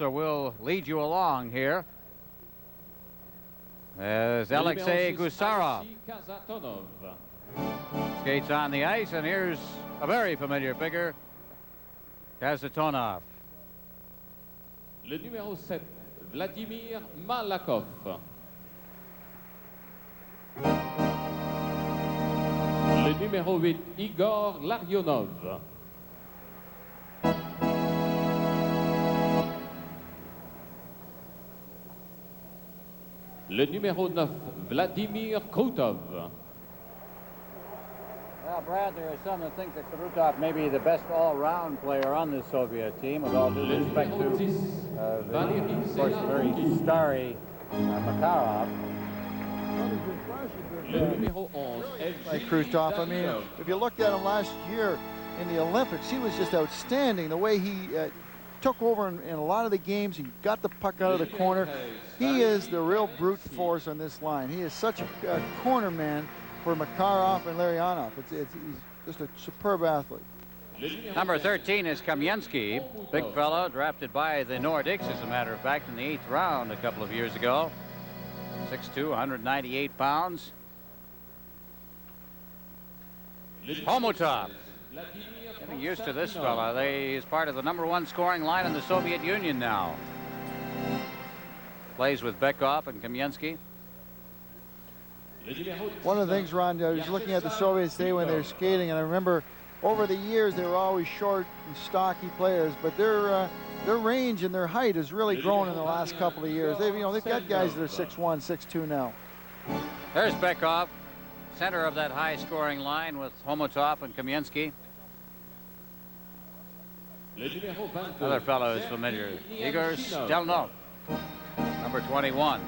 so we'll lead you along here. As Alexei Gusarov skates on the ice, and here's a very familiar figure, Kazatonov. Le numéro 7, Vladimir Malakov. Le numéro 8, Igor Larionov. Le numéro 9, Vladimir Krutov. Well, Brad, there are some that think that Krutov may be the best all-round player on this Soviet team, with all due respect to, of course, the very starry Makarov. Like Krutov, I mean, if you looked at him last year in the Olympics, he was just outstanding. The way he took over in a lot of the games, he got the puck out of the corner. He is the real brute force on this line. He is such a corner man for Makarov and Larionov. He's just a superb athlete. Number 13 is Kamensky, big fellow, drafted by the Nordiques, as a matter of fact, in the 8th round a couple of years ago. 6'2", 198 pounds. Homotov, getting used to this fella. He's part of the #1 scoring line in the Soviet Union now. Plays with Bekov and Kamensky. One of the things, Ron, I was looking at the Soviets today when they were skating, and I remember over the years they were always short and stocky players, but their range and their height has really grown in the last couple of years. They've got guys that are 6'1", 6'2" now. There's Bekov, center of that high-scoring line with Homotov and Kamensky. Another fellow is familiar, Igor Stelnov, number 21.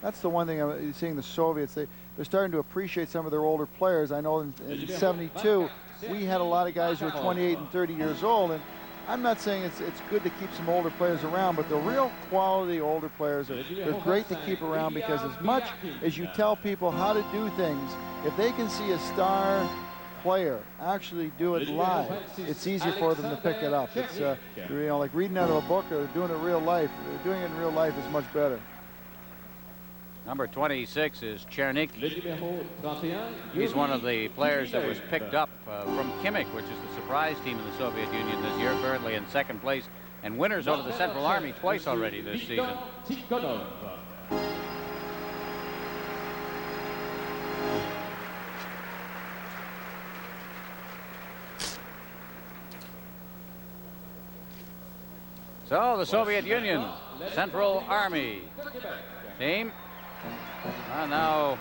That's the one thing I'm seeing the Soviets. They're starting to appreciate some of their older players. I know in '72, we had a lot of guys who were 28 and 30 years old, and I'm not saying it's good to keep some older players around, but the real quality older players they're great to keep around, because as much as you tell people how to do things, if they can see a star player actually do it live, it's easier for them to pick it up. It's like reading out of a book or doing it in real life. Doing it in real life is much better. Number 26 is Chernik. He's one of the players that was picked up from Kimmich, which is the surprise team in the Soviet Union this year, currently in 2nd place, and winners over the Central Army twice already this season. So the Soviet Union Central Army team now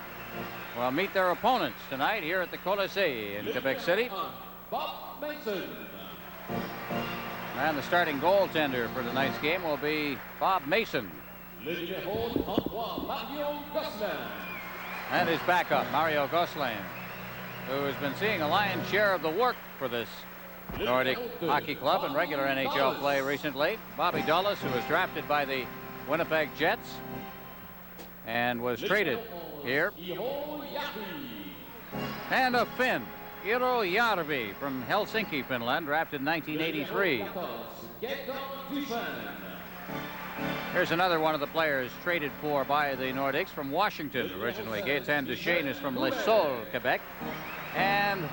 will meet their opponents tonight here at the Colisée in Quebec City. And the starting goaltender for tonight's game will be Bob Mason. And his backup, Mario Gosselin, who has been seeing a lion's share of the work for this Nordic Hockey Club in regular NHL play recently. Bobby Dulles, who was drafted by the Winnipeg Jets and was traded here. And a Finn, Iro Järvi from Helsinki, Finland, drafted in 1983. Here's another one of the players traded for by the Nordiques from Washington originally. Gaétan Duchesne is from Les Saules, Quebec. And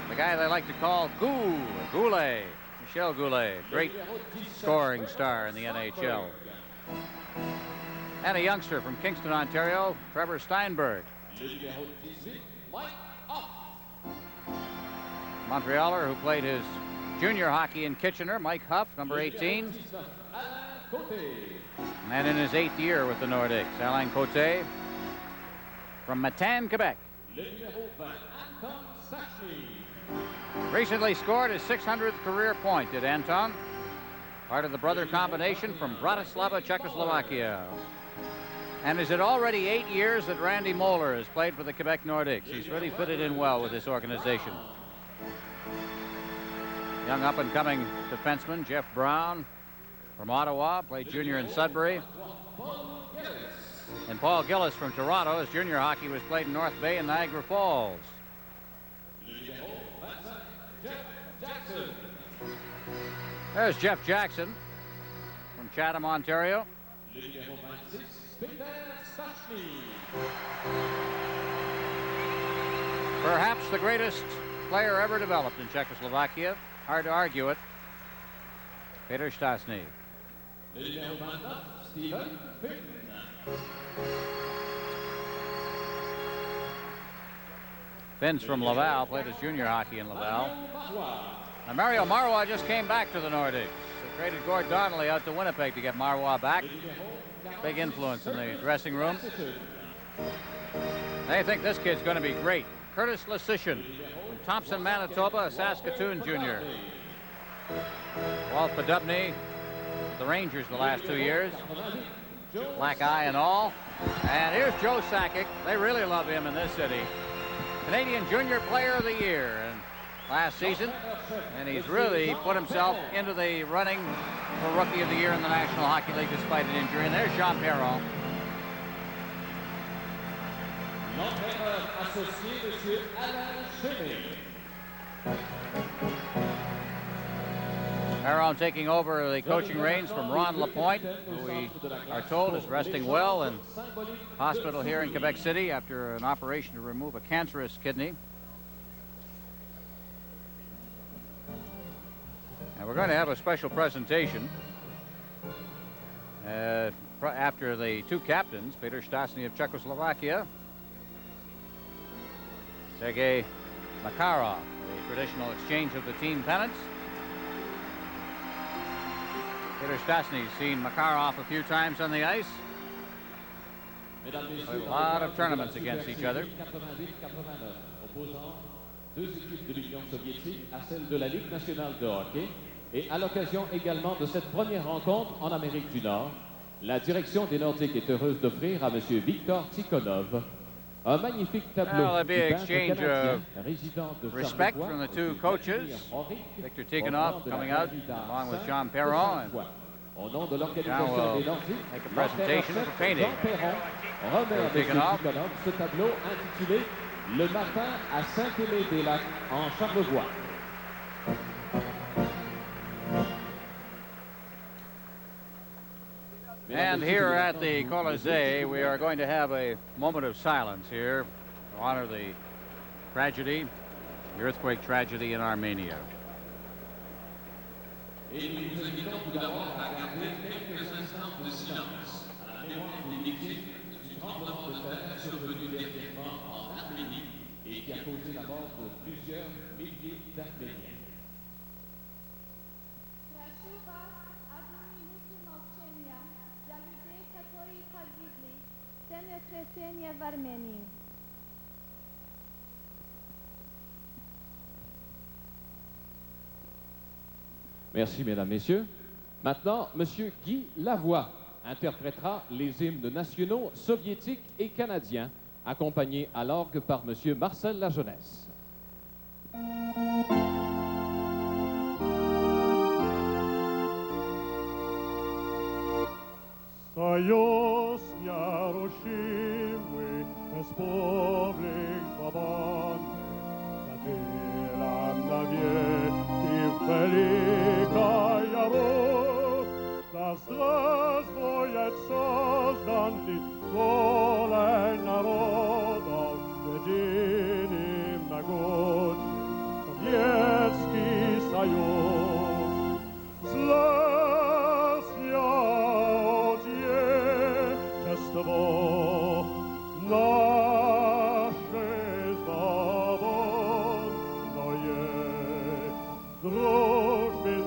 the guy they like to call Goulet, Michel Goulet, great scoring star in the NHL. And a youngster from Kingston, Ontario, Trevor Steinberg. Montrealer who played his junior hockey in Kitchener, Mike Huff, number 18. And in his 8th year with the Nordiques, Alain Côté from Matane, Quebec. Recently scored his 600th career point at Anton, part of the brother combination from Bratislava, Czechoslovakia. And is it already 8 years that Randy Moeller has played for the Quebec Nordiques? He's really fitted in well with this organization. Young up-and-coming defenseman Jeff Brown from Ottawa, played junior in Sudbury. And Paul Gillis from Toronto. His junior hockey was played in North Bay and Niagara Falls. There's Jeff Jackson from Chatham, Ontario. Le numéro 26, Peter Stachny. Perhaps the greatest player ever developed in Czechoslovakia. Hard to argue it. Peter Stachny. Le numéro 29, Stephen Finn. Finn's from Laval, played his junior hockey in Laval. Now Mario Marois just came back to the Nordiques. They traded Gord Donnelly out to Winnipeg to get Marois back. Big influence in the dressing room. They think this kid's going to be great. Curtis Lesician from Thompson, Manitoba, a Saskatoon junior. Walt Podubny, the Rangers the last 2 years. Black eye and all. And here's Joe Sakic. They really love him in this city. Canadian Junior Player of the Year and last season, and he's really put himself into the running for Rookie of the Year in the National Hockey League despite an injury. And there's Jean Perron. L'entraîneur associé, M. Alain Chenet. Perron taking over the coaching reins from Ron Lapointe, who we are told is resting well in hospital here in Quebec City after an operation to remove a cancerous kidney. And we're going to have a special presentation after the two captains, Peter Stachny of Czechoslovakia, Sergei Makarov, the traditional exchange of the team pennants. Peter Stachny's seen Makarov a few times on the ice. A lot of tournaments against each other. Deux équipes de l'Union soviétique à celle de la Ligue nationale de hockey. Et à l'occasion également de cette première rencontre en Amérique du Nord, la direction des Nordiques est heureuse d'offrir à M. Victor Tikhonov un magnifique tableau Well, there'll be an du peintre exchange canadien, of résident de respect Charlevoix, from the two coaches. Victor Tikhonov coming out along with Jean Perron. Au nom de Jean l'organisation will des Nordiques, make a presentation for painting. Jean Perron remet à M. Tikhonov. Tikhonov ce tableau intitulé Le matin à Saint-Aimé-des-Lacs en Charlevoix. And here at the Colisée, we are going to have a moment of silence here to honor the tragedy, the earthquake tragedy in Armenia. Et nous vous invitons tout d'abord à garder quelques instants de silence à la mémoire des victimes du tremblement de terre survenu dernièrement en Arménie et qui a causé la mort de plusieurs milliers d'Arméniens. В Армении. Merci, mesdames, messieurs. Maintenant, Monsieur Guy Lavoie interprétera les hymnes nationaux soviétiques et canadiens, accompagnés à l'orgue par Monsieur Marcel Lajeunesse. Союз нерушимый, республик свободных, заделан навеки великая Русь, да здравствует созданный волей народов, единым могучим Советский Союз. Наше свободное дружбен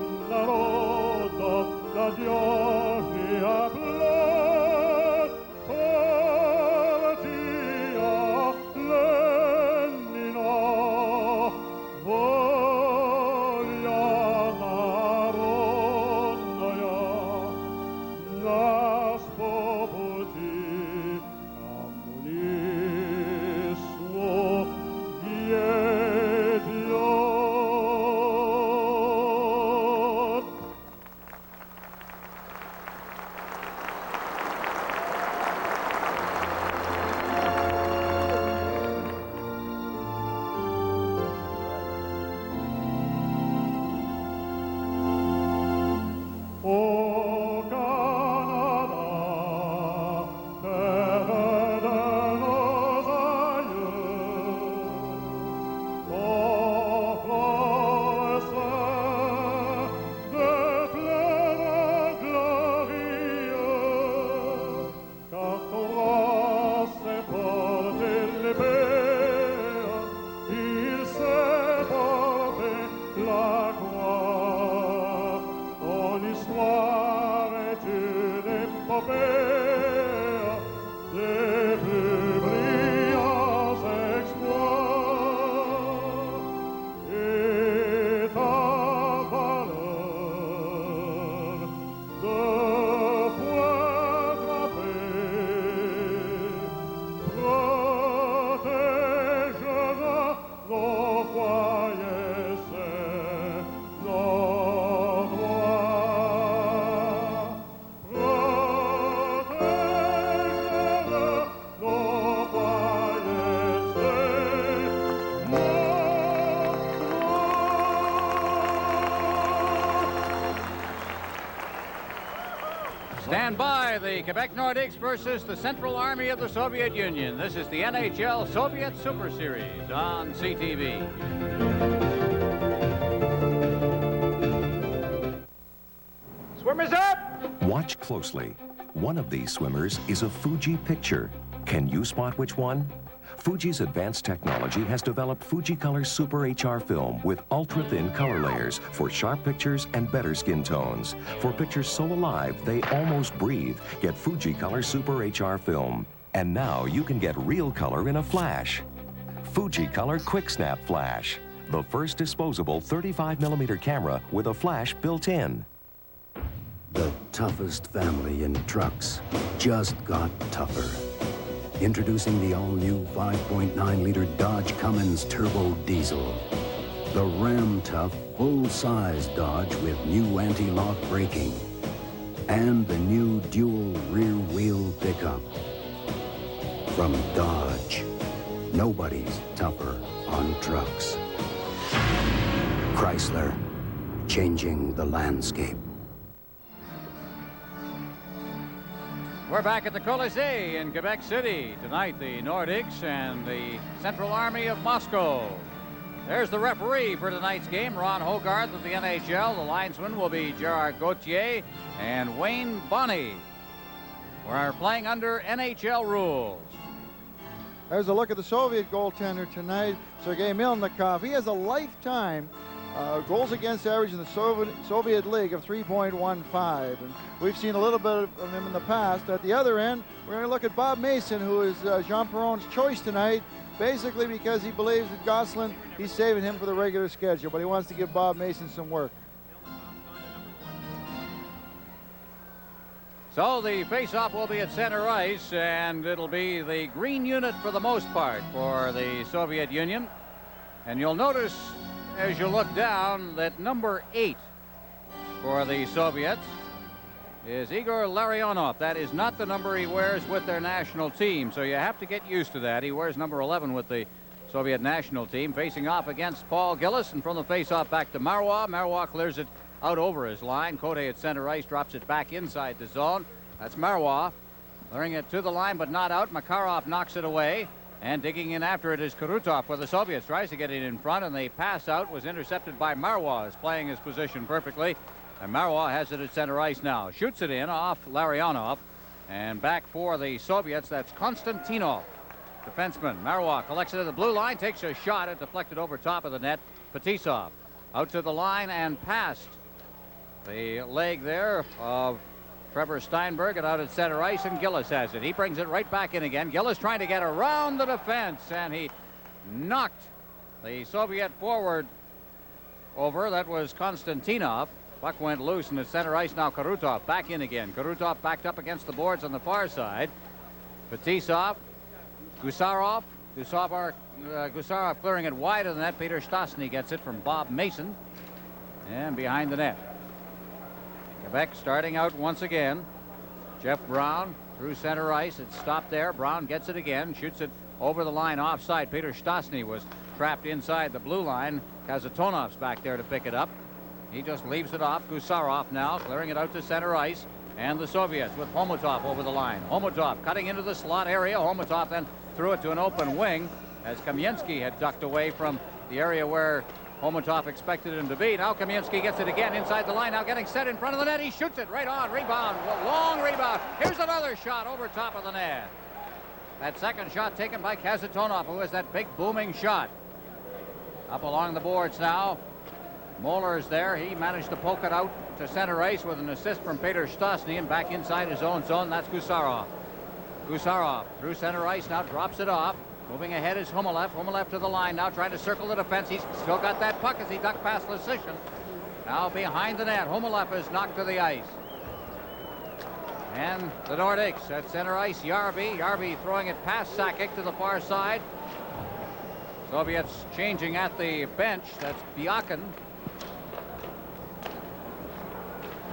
Stand by, the Quebec Nordiques versus the Central Army of the Soviet Union. This is the NHL Soviet Super Series on CTV. Swimmers up! Watch closely. One of these swimmers is a Fuji picture. Can you spot which one? Fuji's advanced technology has developed Fujicolor Super HR film with ultra-thin color layers for sharp pictures and better skin tones. For pictures so alive they almost breathe, get Fujicolor Super HR film. And now you can get real color in a flash. Fujicolor Quick Snap Flash, the first disposable 35mm camera with a flash built in. The toughest family in trucks just got tougher. Introducing the all-new 5.9-liter Dodge Cummins Turbo Diesel. The Ram-Tough full-size Dodge with new anti-lock braking. And the new dual rear-wheel pickup. From Dodge, nobody's tougher on trucks. Chrysler, changing the landscape. We're back at the Colisée in Quebec City. Tonight, the Nordiques and the Central Army of Moscow. There's the referee for tonight's game, Ron Hogarth of the NHL. The linesman will be Gerard Gauthier and Wayne Bonney. We're playing under NHL rules. There's a look at the Soviet goaltender tonight, Sergei Milnikov. He has a lifetime goals against average in the Soviet League of 3.15. And we've seen a little bit of him in the past. At the other end, we're going to look at Bob Mason, who is Jean Perron's choice tonight, basically because he believes that Gosselin, he's saving him for the regular schedule, but he wants to give Bob Mason some work. So the face-off will be at center ice, and it'll be the green unit for the most part for the Soviet Union. And you'll notice as you look down that number 8 for the Soviets is Igor Larionov. That is not the number he wears with their national team, so you have to get used to that. He wears number 11 with the Soviet national team, facing off against Paul Gillis, and from the face-off back to Marois. Marois clears it out over his line. Cote at center ice drops it back inside the zone. That's Marois clearing it to the line but not out. Makarov knocks it away. And digging in after it is Karutov for the Soviets. Tries to get it in front, and the pass out was intercepted by Marois, playing his position perfectly. And Marois has it at center ice now. Shoots it in off Larionov. And back for the Soviets, that's Konstantinov, defenseman. Marois collects it at the blue line, takes a shot. It deflected over top of the net. Fetisov out to the line and past the leg there of Trevor Steinberg, and out at center ice, and Gillis has it. He brings it right back in again. Gillis trying to get around the defense, and he knocked the Soviet forward over. That was Konstantinov. Puck went loose, and at center ice now Karutov back in again. Karutov backed up against the boards on the far side. Fetisov, Gusarov clearing it wide of the net. Peter Stastny gets it from Bob Mason, and behind the net. Quebec starting out once again. Jeff Brown through center ice. It's stopped there. Brown gets it again. Shoots it over the line offside. Peter Stastny was trapped inside the blue line. Kazatonov's back there to pick it up. He just leaves it off. Gusarov now clearing it out to center ice. And the Soviets with Homotov over the line. Homotov cutting into the slot area. Homotov then threw it to an open wing as Kamensky had ducked away from the area where Homotov expected him to be. Now Kamensky gets it again inside the line. Now getting set in front of the net. He shoots it right on. Rebound. Long rebound. Here's another shot over top of the net. That second shot taken by Kazatonov, who has that big booming shot. Up along the boards now. Moeller's there. He managed to poke it out to center ice with an assist from Peter Stastny, and back inside his own zone. That's Gusarov. Gusarov through center ice now, drops it off. Moving ahead is Humolev. Humolev to the line now, trying to circle the defense. He's still got that puck as he ducked past Lysyshin. Now behind the net, Humolev is knocked to the ice. And the Nordiques at center ice, Yarby. Yarby throwing it past Sakic to the far side. Soviets changing at the bench. That's Biakin.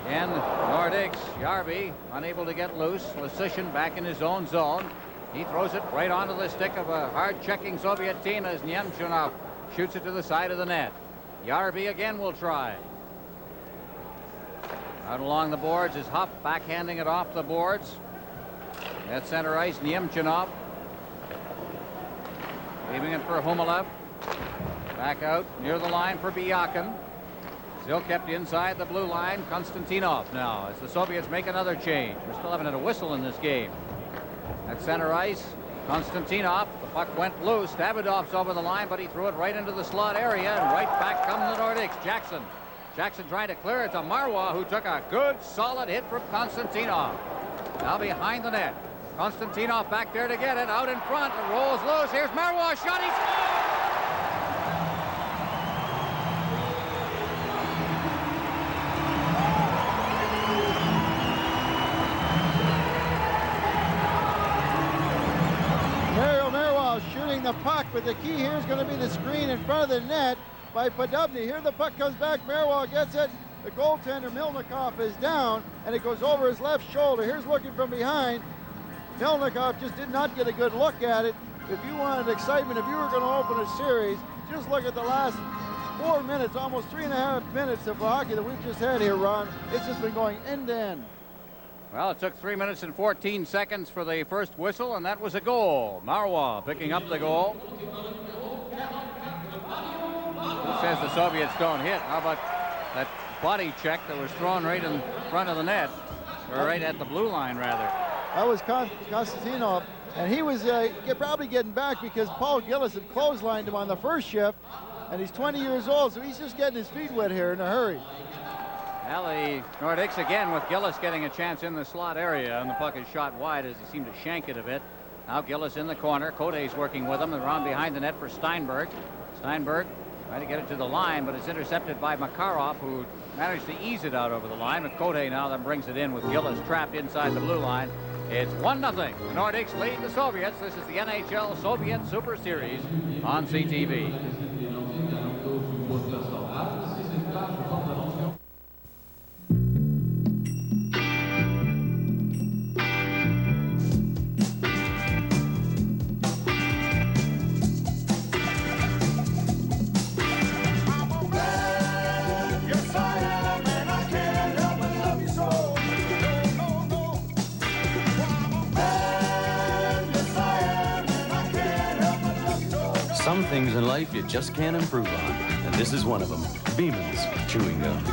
And Nordiques, Yarby unable to get loose. Lysyshin back in his own zone. He throws it right onto the stick of a hard-checking Soviet team as Nemchunov shoots it to the side of the net. Yarby again will try. Out along the boards is Huff, backhanding it off the boards. At center ice, Niemchinov. Leaving it for Humilev. Back out near the line for Byakin. Still kept inside the blue line. Konstantinov now as the Soviets make another change. We're still having a whistle in this game. At center ice, Konstantinov. The puck went loose. Davidov's over the line, but he threw it right into the slot area, and right back come the Nordiques. Jackson trying to clear it to Marois, who took a good, solid hit from Konstantinov. Now behind the net. Konstantinov back there to get it. Out in front. It rolls loose. Here's Marois. Shot. He scores! Shooting the puck, but the key here is going to be the screen in front of the net by Podubny. Here the puck comes back. Marois gets it. The goaltender Milnikov is down, and it goes over his left shoulder. Here's looking from behind. Milnikov just did not get a good look at it. If you wanted excitement, if you were going to open a series, just look at the last 4 minutes, almost 3.5 minutes of hockey that we've just had here, Ron. It's just been going end to end. Well, it took 3 minutes and 14 seconds for the first whistle, and that was a goal. Marois picking up the goal. Who says the Soviets don't hit? How about that body check that was thrown right in front of the net, or right at the blue line, rather? That was Konstantinov, and he was probably getting back because Paul Gillis had clotheslined him on the first shift, and he's 20 years old, so he's just getting his feet wet here in a hurry. Well, the Nordiques again with Gillis getting a chance in the slot area, and the puck is shot wide as he seemed to shank it a bit. Now Gillis in the corner. Cote's working with him, and around behind the net for Steinberg. Steinberg trying to get it to the line, but it's intercepted by Makarov, who managed to ease it out over the line. But Cote now then brings it in with Gillis trapped inside the blue line. It's 1-0. The Nordiques lead the Soviets. This is the NHL Soviet Super Series on CTV. Some things in life you just can't improve on, and this is one of them. Beeman's Chewing Gum.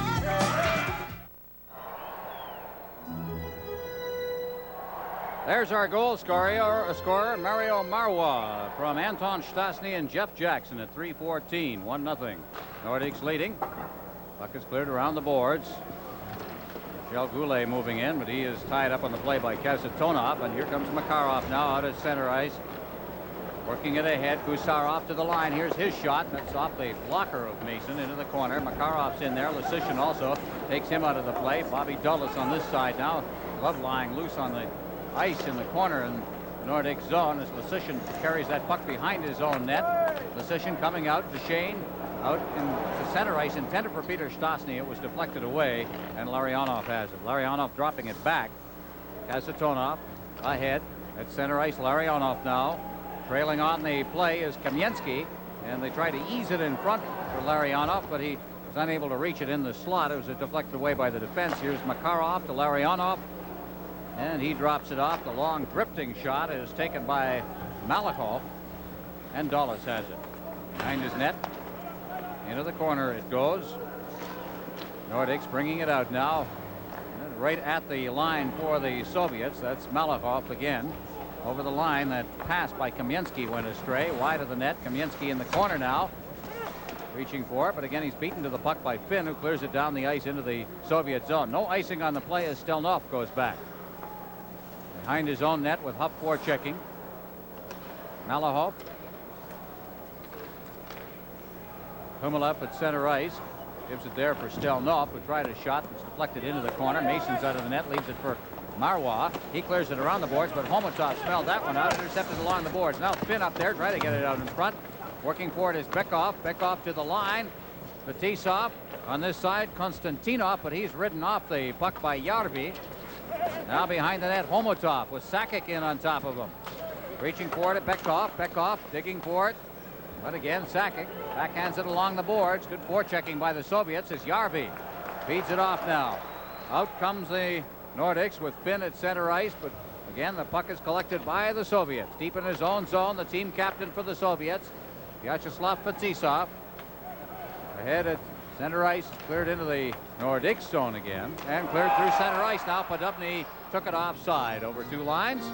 There's our goal scorer, Mario Marois, from Anton Stastny and Jeff Jackson at 3:14, 1-0. Nordiques leading. Puck is cleared around the boards. Michel Goulet moving in, but he is tied up on the play by Kasatonov, and here comes Makarov now out at center ice. Working it ahead. Gusarov to the line. Here's his shot. That's off the blocker of Mason into the corner. Makarov's in there. Lasician also takes him out of the play. Bobby Dulles on this side now. Glove lying loose on the ice in the corner in the Nordic zone as Lasician carries that puck behind his own net. Lasician coming out to Shane. Out into center ice. Intended for Peter Stastny. It was deflected away, and Larionov has it. Larionov dropping it back. Kasatonov ahead at center ice. Larionov now. Trailing on the play is Kamensky, and they try to ease it in front for Larionov, but he was unable to reach it in the slot. It was deflected away by the defense. Here's Makarov to Larionov, and he drops it off. The long drifting shot is taken by Malakov, and Dulles has it. Behind his net, into the corner it goes. Nordiques bringing it out now, and right at the line for the Soviets. That's Malakov again. Over the line, that pass by Kamensky went astray. Wide of the net. Kamensky in the corner now. Reaching for it, but again he's beaten to the puck by Finn, who clears it down the ice into the Soviet zone. No icing on the play as Stelnov goes back. Behind his own net with Huff forechecking. Malahov. Humilev at center ice. Gives it there for Stelnov, who tried a shot that's deflected into the corner. Mason's out of the net, leaves it for Marois. He clears it around the boards, but Homotov smelled that one out, intercepted along the boards. Now Finn up there, trying to get it out in front. Working for it is Bekov. Bekov to the line. Fetisov on this side. Konstantinov, but he's ridden off the puck by Yarvi. Now behind the net, Homotov with Sakic in on top of him. Reaching for it at Bekov. Bekov digging for it. But again, Sakic backhands it along the boards. Good forechecking by the Soviets as Yarvi feeds it off now. Out comes the Nordiques with Finn at center ice, but again, the puck is collected by the Soviets. Deep in his own zone, the team captain for the Soviets, Vyacheslav Fetisov. Ahead at center ice, cleared into the Nordiques zone again, and cleared through center ice. Now Podubny took it offside over 2 lines.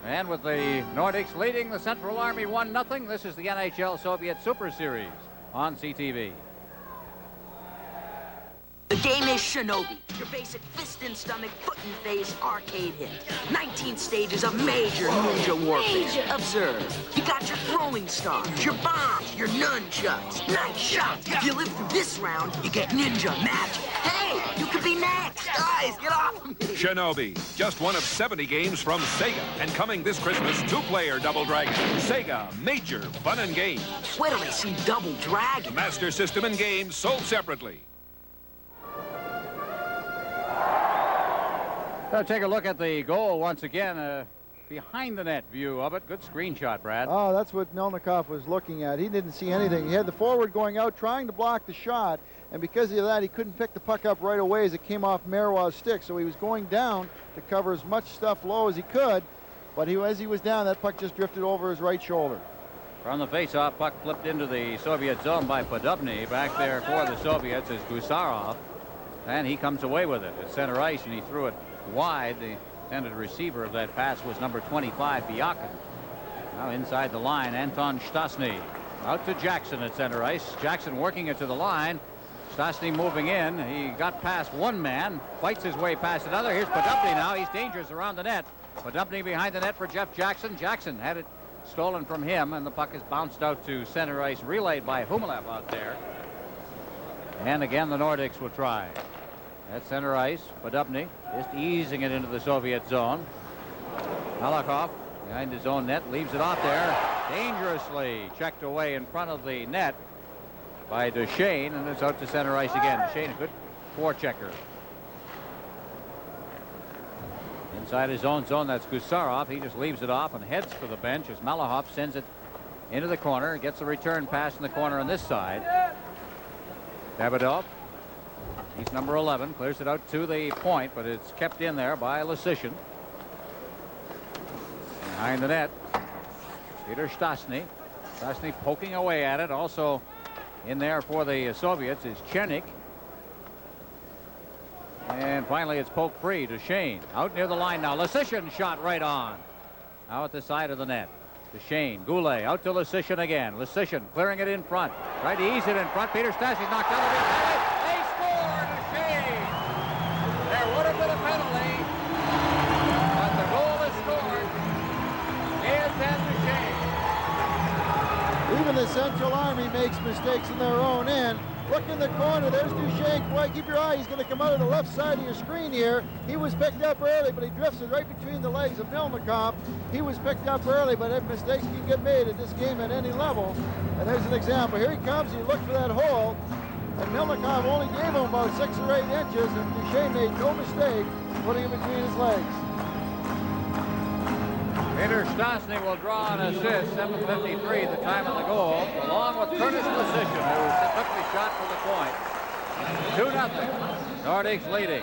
And with the Nordiques leading the Central Army 1-0, this is the NHL Soviet Super Series on CTV. The game is Shinobi, your basic fist in stomach, foot in face arcade hit. 19 stages of major ninja warfare. Observe, you got your throwing stars, your bombs, your nunchucks. Nice shot. If you live through this round, you get ninja magic. Hey, you could be next. Guys, get off of me. Shinobi, just one of 70 games from Sega. And coming this Christmas, 2-player Double Dragon. Sega, major fun and games. Where do they see Double Dragon? Master System and games sold separately. So take a look at the goal once again. Behind the net view of it. Good screenshot, Brad. Oh, that's what Melnikov was looking at. He didn't see anything. He had the forward going out trying to block the shot, and because of that, he couldn't pick the puck up right away as it came off Marois' stick. So he was going down to cover as much stuff low as he could, but as he was down, that puck just drifted over his right shoulder. From the face-off, puck flipped into the Soviet zone by Podubny. Back there for the Soviets is Gusarov, and he comes away with it at center ice, and he threw it wide. The intended receiver of that pass was number 25, Biakin. Now inside the line, Anton Stasny. Out to Jackson at center ice. Jackson working it to the line. Stasny moving in. He got past one man, fights his way past another. Here's Podubny now. He's dangerous around the net. Podubny behind the net for Jeff Jackson. Jackson had it stolen from him, and the puck is bounced out to center ice, relayed by Humalev out there. And again, the Nordiques will try. At center ice, Podubny just easing it into the Soviet zone. Malakhov behind his own net, leaves it off there. Dangerously checked away in front of the net by Duchesne, and it's out to center ice again. Duchesne, a good forechecker. Inside his own zone, that's Gusarov. He just leaves it off and heads for the bench as Malakhov sends it into the corner. Gets a return pass in the corner on this side. Davidoff. He's number 11, clears it out to the point, but it's kept in there by Lysyshyn. Behind the net, Peter Stasny. Stasny poking away at it. Also in there for the Soviets is Chernik. And finally it's poked free to Shane. Out near the line now. Lysyshyn shot right on. Now at the side of the net. To Shane. Goulet out to Lysyshyn again. Lysyshyn clearing it in front. Tried to ease it in front. Peter Stasny's knocked out of it. They score to Shane. There would have been a penalty, but the goal is scored. Here's Dan Duchesne. Even the Central Army makes mistakes in their own end. Look in the corner. There's Duchesne. Boy, keep your eye. He's going to come out of the left side of your screen here. He was picked up early, but he drifted right between the legs of Melnikov. He was picked up early, but mistakes can get made at this game at any level. And there's an example. Here he comes. He looked for that hole, and Melnikov only gave him about 6 or 8 inches, and Duchesne made no mistake putting it between his legs. Peter Stasny will draw an assist. 7:53 the time of the goal, along with Curtis Lysyshyn, who took the shot for the point. 2-0. Nordiques leading.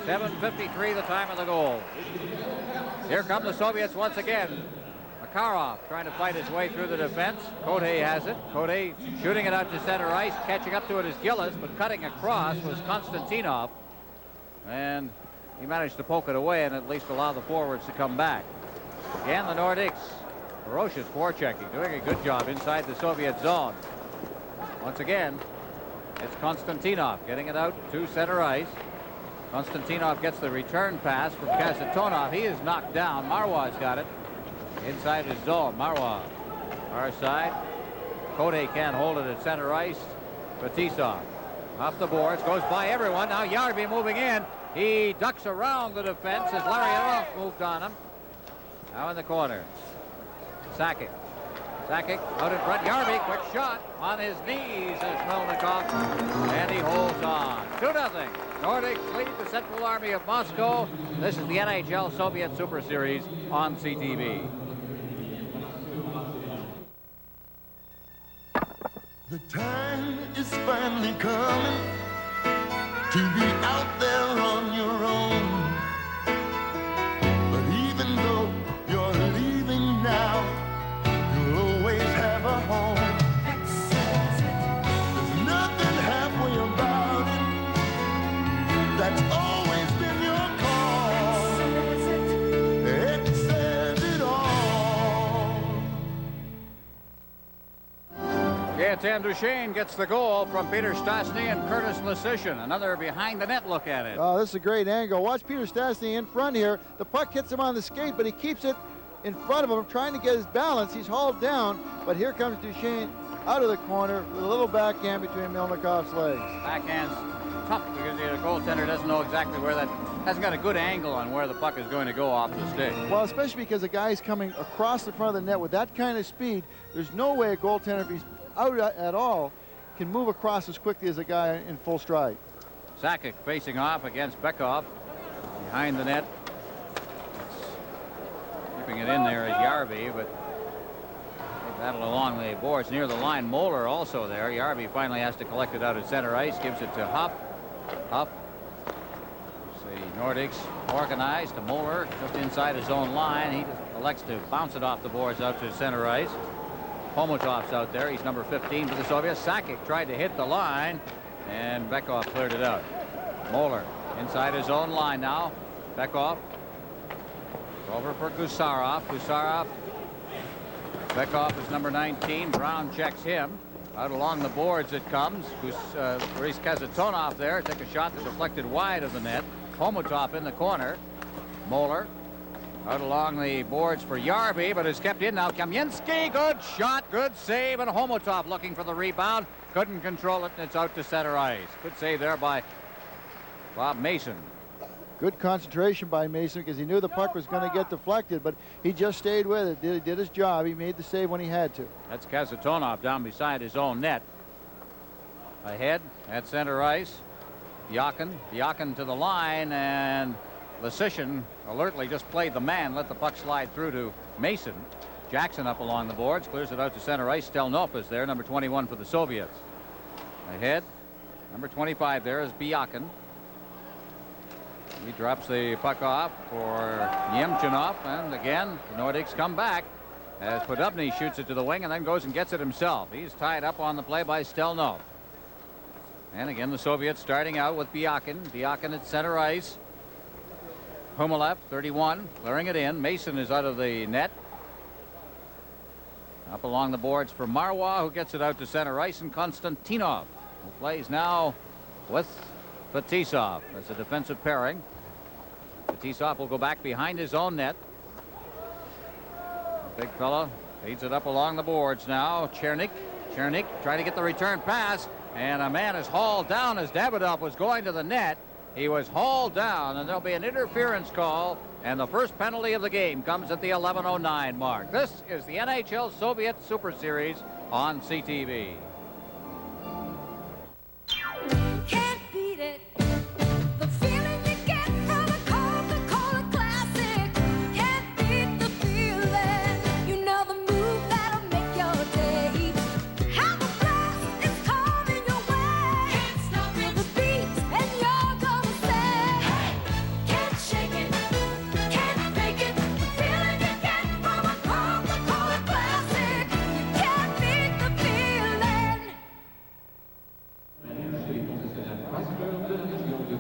7:53 the time of the goal. Here come the Soviets once again. Makarov trying to fight his way through the defense. Kote has it. Kote shooting it out to center ice. Catching up to it is Gillis, but cutting across was Konstantinov. And he managed to poke it away and at least allow the forwards to come back. Again, the Nordiques, ferocious forechecking, doing a good job inside the Soviet zone. Once again, it's Konstantinov getting it out to center ice. Konstantinov gets the return pass from Kasatonov. He is knocked down. Marois got it inside his zone. Marois, far side. Kote can't hold it at center ice. Fetisov off the boards, goes by everyone. Now Yarby moving in. He ducks around the defense as Larionov moved on him. Now in the corner. Sakic. Sakic out in front. Yarby, quick shot on his knees as Melnikov. And he holds on. 2-0. Nordiques lead the Central Army of Moscow. This is the NHL Soviet Super Series on CTV. The time is finally coming to be out there on your own. Gaetan Duchesne gets the goal from Peter Stastny and Curtis Lesishin. Another behind the net look at it. Oh, this is a great angle. Watch Peter Stastny in front here. The puck hits him on the skate, but he keeps it in front of him, trying to get his balance. He's hauled down, but here comes Duchesne out of the corner with a little backhand between Milnikov's legs. Backhand's tough because the goaltender doesn't know exactly where that, hasn't got a good angle on where the puck is going to go off the stick. Well, especially because the guy's coming across the front of the net with that kind of speed. There's no way a goaltender, if he's out at all, can move across as quickly as a guy in full stride. Sakic facing off against Bekov behind the net. Keeping it in there is Järvi, but they battle along the boards near the line. Moeller also there. Järvi finally has to collect it out at center ice, gives it to Huff. Huff. The Nordiques organized to Moeller just inside his own line. He just elects to bounce it off the boards out to center ice. Homotov's out there. He's number 15 for the Soviets. Sakic tried to hit the line, and Bekov cleared it out. Moeller inside his own line now. Bekov over for Gusarov. Gusarov. Bekov is number 19. Brown checks him. Out along the boards it comes. Boris Kazatonov there. Took a shot that deflected wide of the net. Homotov in the corner. Moeller out along the boards for Järvi, but is kept in now. Kamensky, good shot, good save, and Homotov looking for the rebound. Couldn't control it, and it's out to center ice. Good save there by Bob Mason. Good concentration by Mason because he knew the puck was going to get deflected, but he just stayed with it. Did his job. He made the save when he had to. That's Kazatonov down beside his own net. Ahead at center ice. Biakin to the line, and Lesishin alertly just played the man, let the puck slide through to Mason. Jackson up along the boards, clears it out to center ice. Stelnov is there, number 21 for the Soviets. Ahead, number 25 there is Biakin. He drops the puck off for Yemchinov, and again, the Nordiques come back as Podobny shoots it to the wing and then goes and gets it himself. He's tied up on the play by Stelnov. And again, the Soviets starting out with Biakin. Biakin at center ice. Humilev, 31, clearing it in. Mason is out of the net. Up along the boards for Marwa, who gets it out to center ice, and Konstantinov, who plays now with Fetisov as a defensive pairing. Fetisov will go back behind his own net. The big fella feeds it up along the boards now. Chernik trying to get the return pass, and a man is hauled down as Davidoff was going to the net. He was hauled down, and there'll be an interference call, and the first penalty of the game comes at the 11:09 mark. This is the NHL Soviet Super Series on CTV. Can't beat it. The feeling you get from a Coca-Cola Classic. Can't beat the feeling. You know the move that'll make your day. Have a blast, it's coming your way. Can't stop it. The beat, and you're gonna say, hey, can't shake it, can't fake it. The feeling you get from a Coca-Cola Classic. You can't beat the feeling.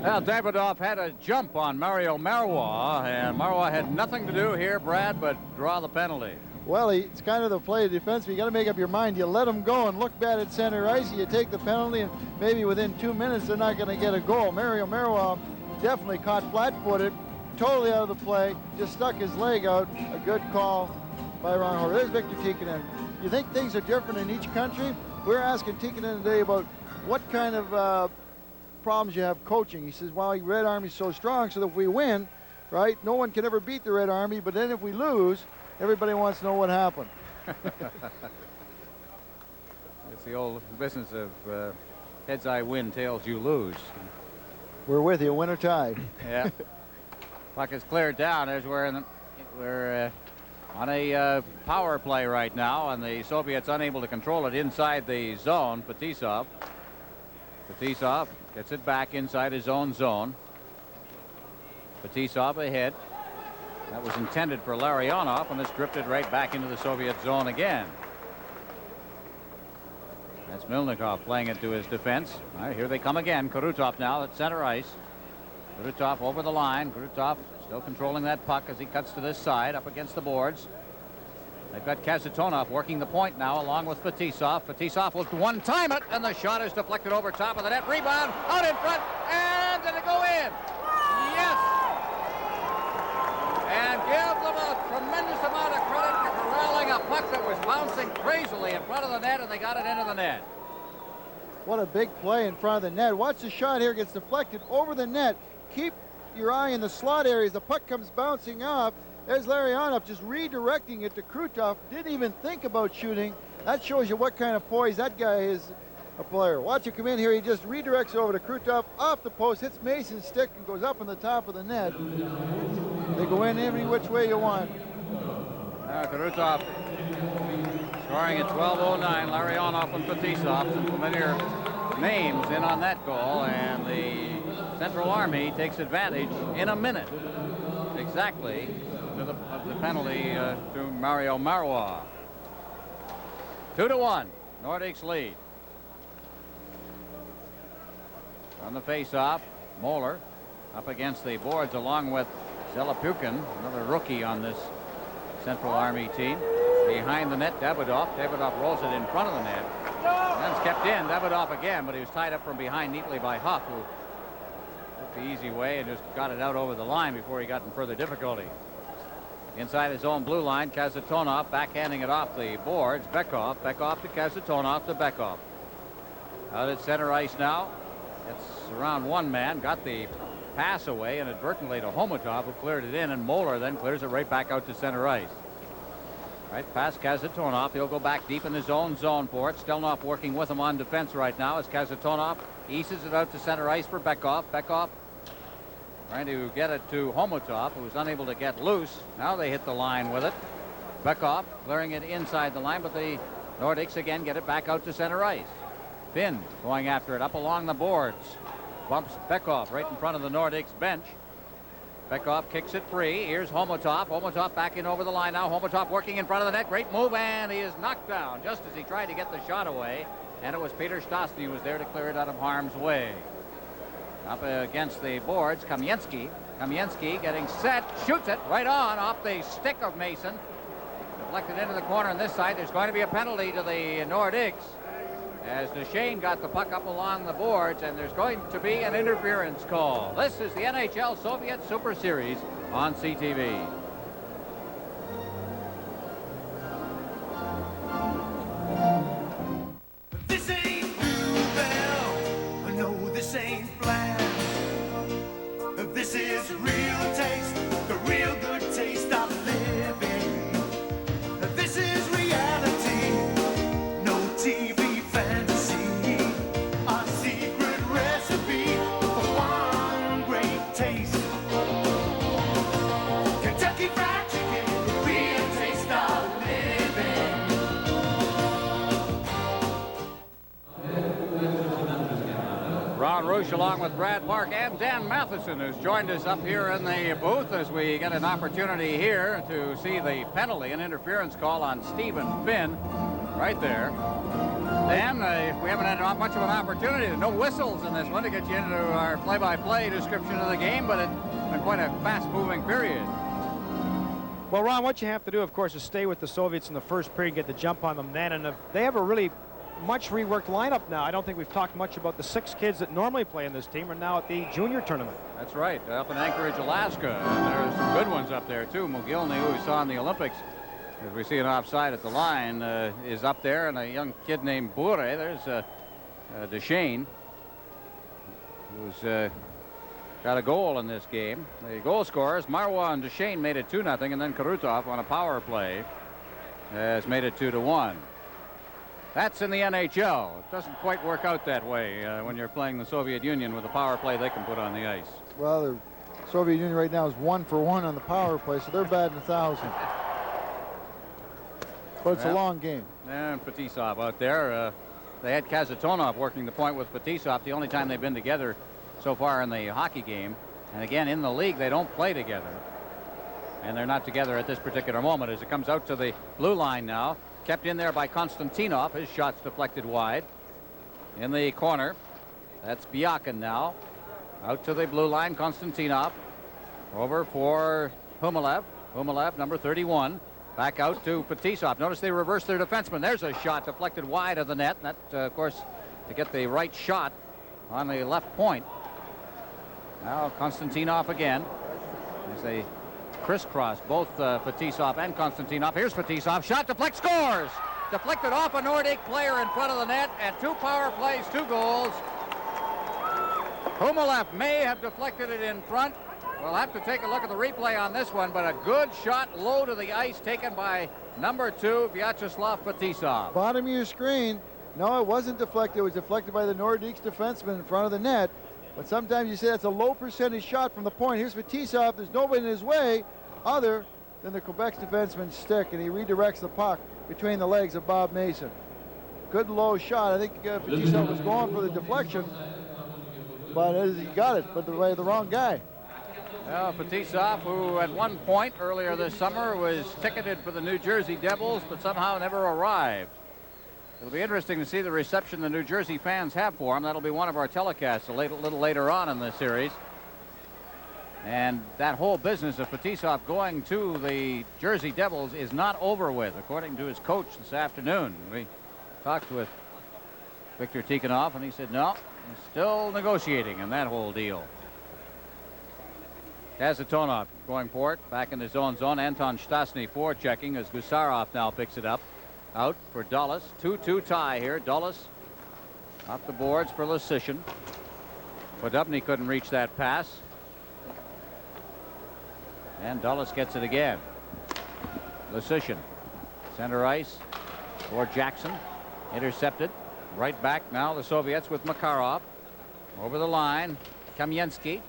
Well, Davidoff had a jump on Mario Marwa, and Marwa had nothing to do here, Brad, but draw the penalty. Well, it's kind of the play of defense. You got to make up your mind. You let them go and look bad at center ice. You take the penalty, and maybe within 2 minutes they're not going to get a goal. Mario Marwa definitely caught flat-footed, totally out of the play, just stuck his leg out. A good call by Ron Horvath. There's Victor Tikkanen. You think things are different in each country? We're asking Tikkanen today about what kind of problems you have coaching. He says, well, Red Army's so strong, so that if we win, right, no one can ever beat the Red Army, but then if we lose, everybody wants to know what happened. It's the old business of heads I win, tails you lose. We're with you, win or tie. Yeah. Puck is cleared down. There's where we're on a power play right now, and the Soviets unable to control it inside the zone. Fetisov gets it back inside his own zone. Fetisov ahead. That was intended for Larionov, and it's drifted right back into the Soviet zone again. That's Milnikov playing it to his defense. All right, here they come again. Kurutov now at center ice. Kurutov over the line. Kurutov still controlling that puck as he cuts to this side up against the boards. They've got Kazatonov working the point now along with Fetisov. Fetisov will one-time it, and the shot is deflected over top of the net. Rebound out in front, and did it go in? Yes! And give them a tremendous amount of credit for corralling a puck that was bouncing crazily in front of the net, and they got it into the net. What a big play in front of the net. Watch the shot here, gets deflected over the net. Keep your eye in the slot areas. The puck comes bouncing off. There's Larionov just redirecting it to Krutov. Didn't even think about shooting. That shows you what kind of poise that guy is, a player. Watch it come in here. He just redirects over to Krutov, off the post, hits Mason's stick, and goes up on the top of the net. They go in every which way you want. Krutov scoring at 12:09. Larionov and Fetisov, some familiar names in on that goal, and the Central Army takes advantage in a minute exactly of the penalty to Mario Marois. 2-1, Nordiques lead. On the face-off, Moeller up against the boards along with Zelapukin, another rookie on this Central Army team. Behind the net, Davidoff. Davidoff rolls it in front of the net. And it's kept in. Davidoff again, but he was tied up from behind neatly by Huff, who took the easy way and just got it out over the line before he got in further difficulty. Inside his own blue line, Kazatonov backhanding it off the boards. Bekov to Kazatonov to Bekov. Out at center ice now. It's around one man. Got the pass away inadvertently to Homotov, who cleared it in, and Moeller then clears it right back out to center ice. Right past Kazatonov. He'll go back deep in his own zone for it. Stelnoff working with him on defense right now as Kazatonov eases it out to center ice for Bekov. Bekov trying to get it to Homotov, who was unable to get loose. Now they hit the line with it. Bekov clearing it inside the line, but the Nordiques again get it back out to center ice. Finn going after it up along the boards. Bumps Bekov right in front of the Nordiques bench. Bekov kicks it free. Here's Homotov. Homotov back in over the line now. Homotov working in front of the net. Great move, and he is knocked down just as he tried to get the shot away. And it was Peter Stastny who was there to clear it out of harm's way. Up against the boards, Kamensky. Kamensky getting set, shoots it right on off the stick of Mason. Deflected into the corner on this side. There's going to be a penalty to the Nordiques as Duchesne got the puck up along the boards, and there's going to be an interference call. This is the NHL Soviet Super Series on CTV. This ain't Bluebell. No, this ain't Flash. This is real taste, the real good taste of living. This is reality, no TV fantasy. A secret recipe for one great taste. Kentucky Fried Chicken, real taste of living. Ron Roosh along with Brad Mark and Dan Matheson, who's joined us up here in the booth as we get an opportunity here to see the penalty and interference call on Stephen Finn right there. Dan, we haven't had much of an opportunity. No whistles in this one to get you into our play-by-play description of the game, but it's been quite a fast-moving period. Well, Ron, what you have to do, of course, is stay with the Soviets in the first period, get the jump on them then, and if they have a really much reworked lineup now. I don't think we've talked much about the 6 kids that normally play in this team are now at the junior tournament. That's right, up in Anchorage, Alaska. And there's some good ones up there, too. Mogilny, who we saw in the Olympics, as we see an offside at the line, is up there. And a young kid named Bure. There's Duchesne, who's got a goal in this game. The goal scorers, Marois and Duchesne, made it 2-0, and then Krutov on a power play has made it 2-1. That's in the NHL. It doesn't quite work out that way when you're playing the Soviet Union with the power play they can put on the ice. Well, the Soviet Union right now is 1-for-1 on the power play, so they're batting 1,000. But it's a long game. And Fetisov out there. They had Kazatonov working the point with Fetisov the only time they've been together so far in the hockey game. And again, in the league, they don't play together. And they're not together at this particular moment as it comes out to the blue line now. Kept in there by Konstantinov. His shot's deflected wide. In the corner, that's Biakin now. Out to the blue line, Konstantinov. Over for Humalev. Humalev, number 31. Back out to Fetisov. Notice they reversed their defenseman. There's a shot deflected wide of the net. That, of course, to get the right shot on the left point. Now Konstantinov again. As they crisscross both Fetisov and Konstantinov. Here's Fetisov. Shot deflect, scores! Deflected off a Nordique player in front of the net, and 2 power plays, 2 goals. Humelef may have deflected it in front. We'll have to take a look at the replay on this one, but a good shot low to the ice taken by number 2, Vyacheslav Fetisov. Bottom of your screen. No, it wasn't deflected. It was deflected by the Nordiques defenseman in front of the net. But sometimes you say that's a low percentage shot from the point. Here's Fetisov. There's nobody in his way other than the Quebec's defenseman's stick, and he redirects the puck between the legs of Bob Mason. Good low shot. I think Fetisov was going for the deflection, but he got it, but the wrong guy. Well, Fetisov, who at one point earlier this summer was ticketed for the New Jersey Devils, but somehow never arrived. It'll be interesting to see the reception the New Jersey fans have for him. That'll be one of our telecasts a little later on in the series. And that whole business of Fetisov going to the Jersey Devils is not over with, according to his coach this afternoon. We talked with Viktor Tikhonov, and he said, no, he's still negotiating in that whole deal. Kasatonov going for it, back in his own zone. Anton Stasny forechecking as Gusarov now picks it up. Out for Dulles. 2-2 tie here. Dulles off the boards for Lesishin. Podubny couldn't reach that pass. And Dulles gets it again. Lesishin. Center ice for Jackson. Intercepted. Right back now the Soviets with Makarov. Over the line. Kamensky.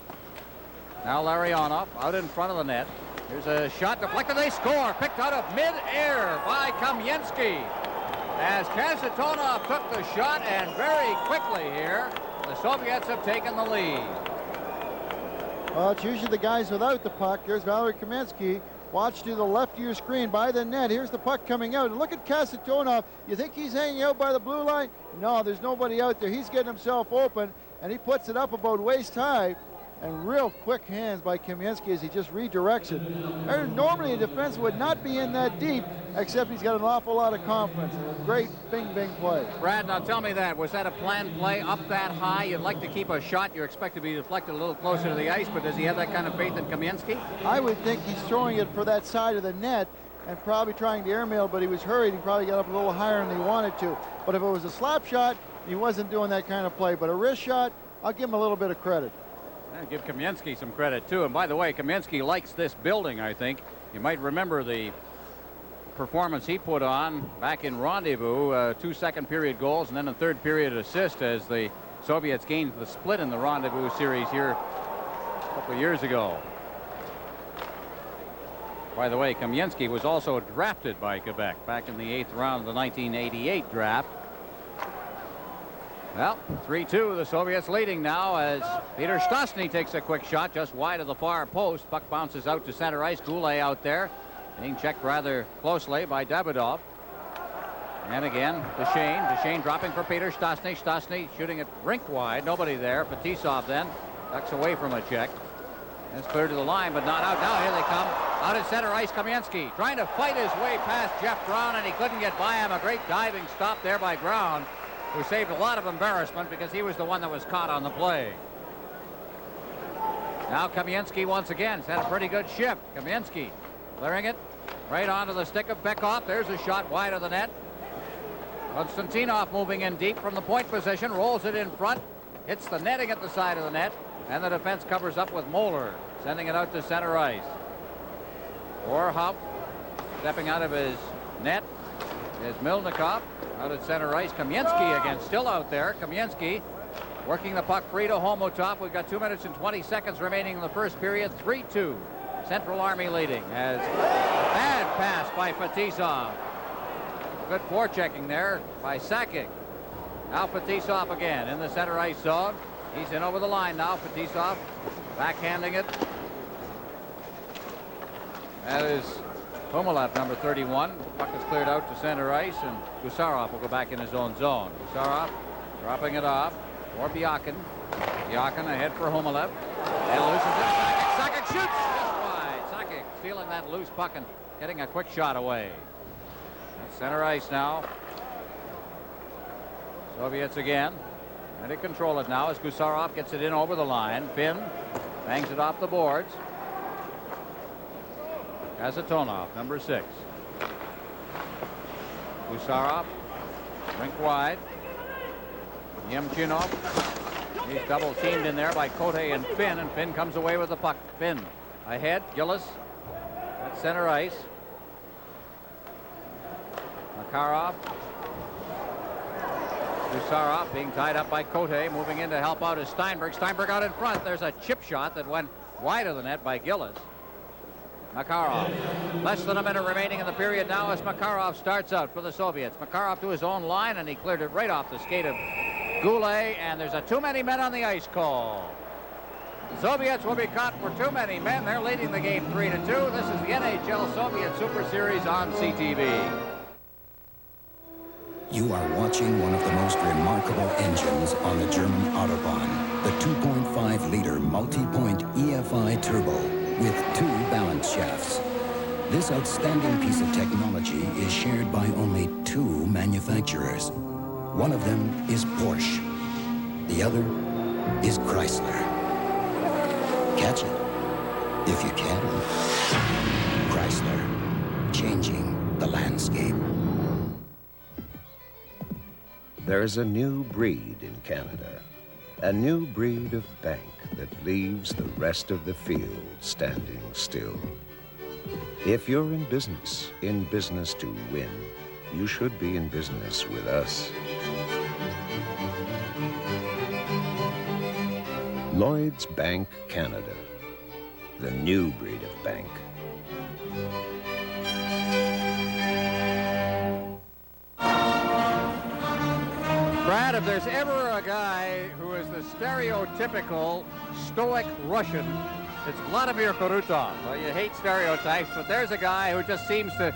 Now Larionov out in front of the net. Here's a shot deflected. They score. Picked out of mid-air by Kamensky. As Kasatonov took the shot, and very quickly here, the Soviets have taken the lead. Well, it's usually the guys without the puck. Here's Valery Kamensky. Watch to the left of your screen by the net. Here's the puck coming out. And look at Kasatonov. You think he's hanging out by the blue line? No, there's nobody out there. He's getting himself open, and he puts it up about waist high. And real quick hands by Kamensky as he just redirects it. Normally a defense would not be in that deep, except he's got an awful lot of confidence. A great bing-bing play. Brad, now tell me that. Was that a planned play up that high? You'd like to keep a shot. You expect to be deflected a little closer to the ice, but does he have that kind of faith in Kamensky? I would think he's throwing it for that side of the net and probably trying to airmail, but he was hurried. He probably got up a little higher than he wanted to. But if it was a slap shot, he wasn't doing that kind of play. But a wrist shot, I'll give him a little bit of credit. I'll give Kamensky some credit, too. And by the way, Kamensky likes this building, I think. You might remember the performance he put on back in Rendezvous. 2 second-period goals and then a third-period assist as the Soviets gained the split in the Rendezvous series here a couple of years ago. By the way, Kamensky was also drafted by Quebec back in the 8th round of the 1988 draft. Well, 3-2, the Soviets leading now as Peter Stastny takes a quick shot just wide of the far post. Puck bounces out to center ice. Goulet out there, being checked rather closely by Davidoff. And again, Duchesne dropping for Peter Stastny. Stastny shooting it rink wide. Nobody there. Fetisov then ducks away from a check. It's cleared to the line, but not out. Now here they come. Out at center ice, Kamensky trying to fight his way past Jeff Brown, and he couldn't get by him. A great diving stop there by Brown, who saved a lot of embarrassment because he was the one that was caught on the play. Now Kamensky once again. He's had a pretty good shift. Kamensky clearing it right onto the stick of Bekov. There's a shot wide of the net. Konstantinov moving in deep from the point position. Rolls it in front. Hits the netting at the side of the net. And the defense covers up with Moeller, sending it out to center ice. Orhop stepping out of his net is Milnikov. Out at center ice, Kamensky again, still out there. Kamensky working the puck free to Homotop. We've got 2 minutes and 20 seconds remaining in the first period. 3-2. Central Army leading. As bad pass by Fetisov. Good forechecking there by Sakic. Now Fetisov again in the center ice zone. He's in over the line now. Fetisov backhanding it. That is Humelef, number 31. The puck is cleared out to center ice, and Gusarov will go back in his own zone. Gusarov dropping it off for Biakin. Biakin ahead for Humelef. And loses it. Sakic shoots just wide. Sakic stealing that that loose puck and getting a quick shot away. That's center ice now. Soviets again. Trying to control it now as Gusarov gets it in over the line. Finn bangs it off the boards. Kasatonov, number 6. Gusarov, rink wide. Yemchinov. He's double teamed in there by Cote and Finn comes away with the puck. Finn ahead. Gillis at center ice. Makarov. Gusarov being tied up by Cote. Moving in to help out is Steinberg. Steinberg out in front. There's a chip shot that went wide of the net by Gillis. Makarov. Less than a minute remaining in the period now as Makarov starts out for the Soviets. Makarov to his own line, and he cleared it right off the skate of Goulet, and there's a too many men on the ice call. The Soviets will be caught for too many men. They're leading the game 3-2. This is the NHL Soviet Super Series on CTV. You are watching one of the most remarkable engines on the German Autobahn, the 2.5-liter multi-point EFI turbo with 2 balance shafts. This outstanding piece of technology is shared by only 2 manufacturers. One of them is Porsche. The other is Chrysler. Catch it, if you can. Chrysler, changing the landscape. There's a new breed in Canada, a new breed of bank that leaves the rest of the field standing still. If you're in business to win, you should be in business with us. Lloyd's Bank Canada, the new breed of bank. Brad, if there's ever a guy who is the stereotypical stoic Russian, it's Vladimir Kurutov. Well, you hate stereotypes, but there's a guy who just seems to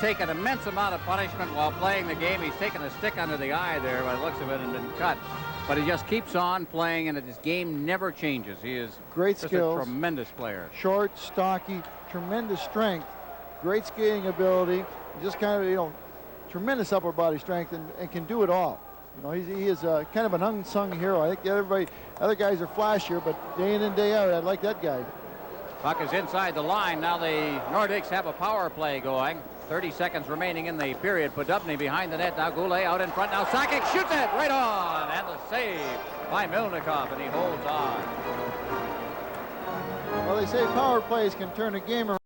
take an immense amount of punishment while playing the game. He's taken a stick under the eye there by the looks of it and been cut. But he just keeps on playing, and his game never changes. He is great just skills, a tremendous player. Short, stocky, tremendous strength, great skating ability, just kind of, tremendous upper body strength, and can do it all. He is kind of an unsung hero. I think other guys are flashier, but day in and day out, I like that guy. Puck is inside the line. Now the Nordiques have a power play going. 30 seconds remaining in the period. Podubny behind the net. Now Goulet out in front. Now Sakic shoots it right on. And the save by Milnikov, and he holds on. Well, they say power plays can turn a game around.